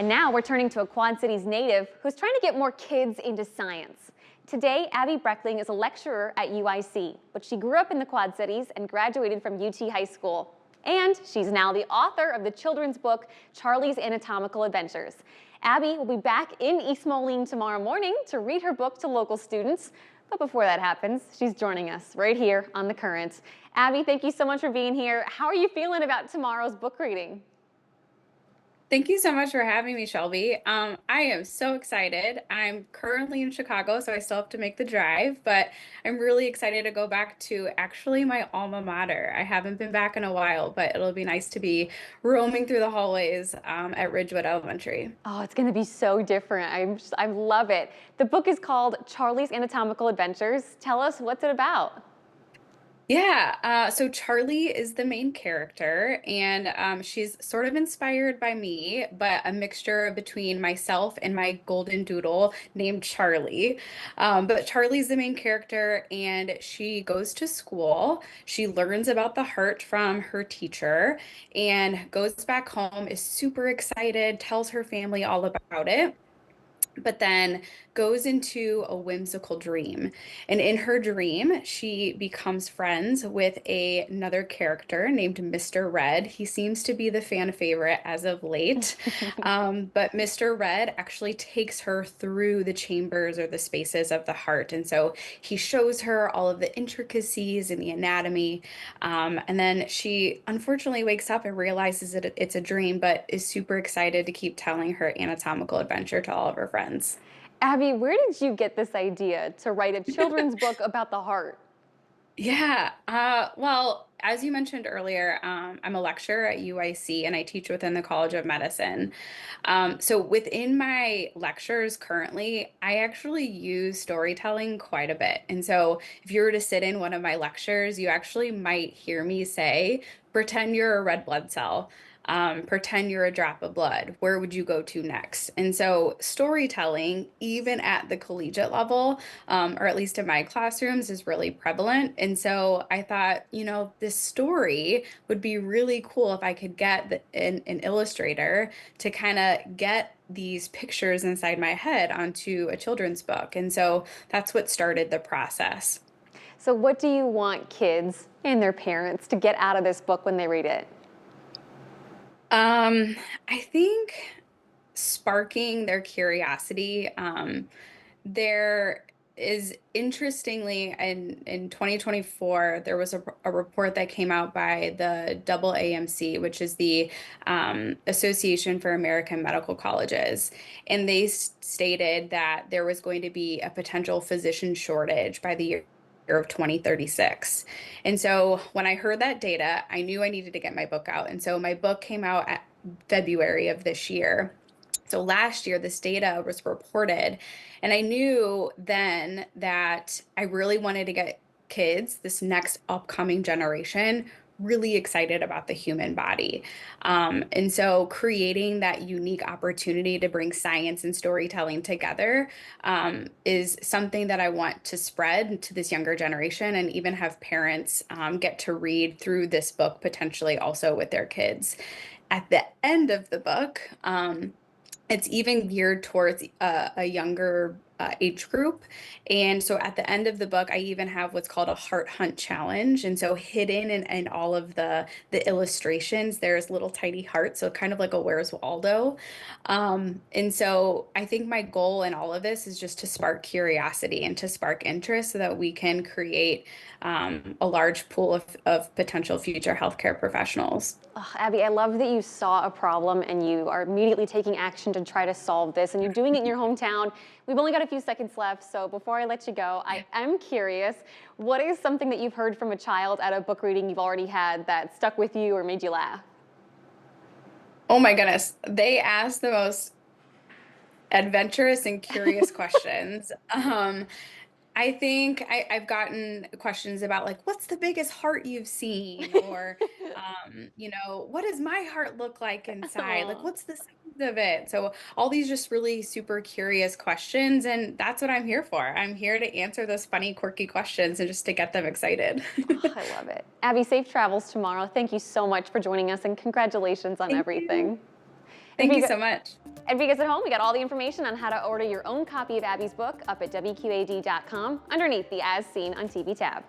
And now we're turning to a Quad Cities native who's trying to get more kids into science. Today, Abbey Breckling is a lecturer at UIC, but she grew up in the Quad Cities and graduated from UT High School. And she's now the author of the children's book, Charlie's Anatomical Adventures. Abbey will be back in East Moline tomorrow morning to read her book to local students. But before that happens, she's joining us right here on The Current. Abbey, thank you so much for being here. How are you feeling about tomorrow's book reading? Thank you so much for having me, Shelby. I am so excited. I'm currently in Chicago, so I still have to make the drive, but I'm really excited to go back to actually my alma mater. I haven't been back in a while, but it'll be nice to be roaming through the hallways at Ridgewood Elementary. Oh, it's going to be so different. I love it. The book is called Charlie's Anatomical Adventures. Tell us, what's it about? Yeah, so Charlie is the main character, and she's sort of inspired by me, but a mixture between myself and my golden doodle named Charlie. But Charlie's the main character, and she goes to school. She learns about the heart from her teacher and goes back home, is super excited, tells her family all about it, but then goes into a whimsical dream. And in her dream, she becomes friends with another character named Mr. Red. He seems to be the fan favorite as of late. But Mr. Red actually takes her through the chambers or the spaces of the heart. And so he shows her all of the intricacies in the anatomy. And then she unfortunately wakes up and realizes that it's a dream, but is super excited to keep telling her anatomical adventure to all of her friends. Abbey, where did you get this idea to write a children's book about the heart? Yeah, well, as you mentioned earlier, I'm a lecturer at UIC and I teach within the College of Medicine. So within my lectures currently, I actually use storytelling quite a bit. And so if you were to sit in one of my lectures, you actually might hear me say, pretend you're a red blood cell. Pretend you're a drop of blood. Where would you go to next? And so, storytelling, even at the collegiate level, or at least in my classrooms, is really prevalent. And so, I thought, this story would be really cool if I could get an illustrator to kind of get these pictures inside my head onto a children's book. And so, that's what started the process. So, what do you want kids and their parents to get out of this book when they read it? I think sparking their curiosity. There is interestingly in 2024, there was a report that came out by the AAMC, which is the Association for American Medical Colleges. And they stated that there was going to be a potential physician shortage by the year of 2036. And so when I heard that data, I knew I needed to get my book out. And so my book came out at February of this year. So last year, this data was reported, and I knew then that I really wanted to get kids, this next upcoming generation, really excited about the human body. And so creating that unique opportunity to bring science and storytelling together is something that I want to spread to this younger generation and even have parents get to read through this book potentially also with their kids. At the end of the book, it's even geared towards a younger age group. And so at the end of the book, I even have what's called a heart hunt challenge. And so hidden in all of the illustrations, there's little tiny hearts. So kind of like a Where's Waldo. And so I think my goal in all of this is just to spark curiosity and to spark interest so that we can create a large pool of potential future healthcare professionals. Oh, Abbey, I love that you saw a problem and you are immediately taking action to try to solve this, and you're doing it in your hometown. We've only got a few seconds left, so before I let you go, I am curious, what is something that you've heard from a child at a book reading you've already had that stuck with you or made you laugh? Oh my goodness. They ask the most adventurous and curious questions. I think I've gotten questions about like, what's the biggest heart you've seen? Or, what does my heart look like inside? Like, Aw. what's the size of it? So all these just really super curious questions. And that's what I'm here for. I'm here to answer those funny, quirky questions and just to get them excited. Oh, I love it. Abbey, safe travels tomorrow. Thank you so much for joining us, and congratulations on Thank you. everything. And Thank for you you, so much. And for you guys at home, we got all the information on how to order your own copy of Abby's book up at WQAD.com underneath the As Seen on TV tab.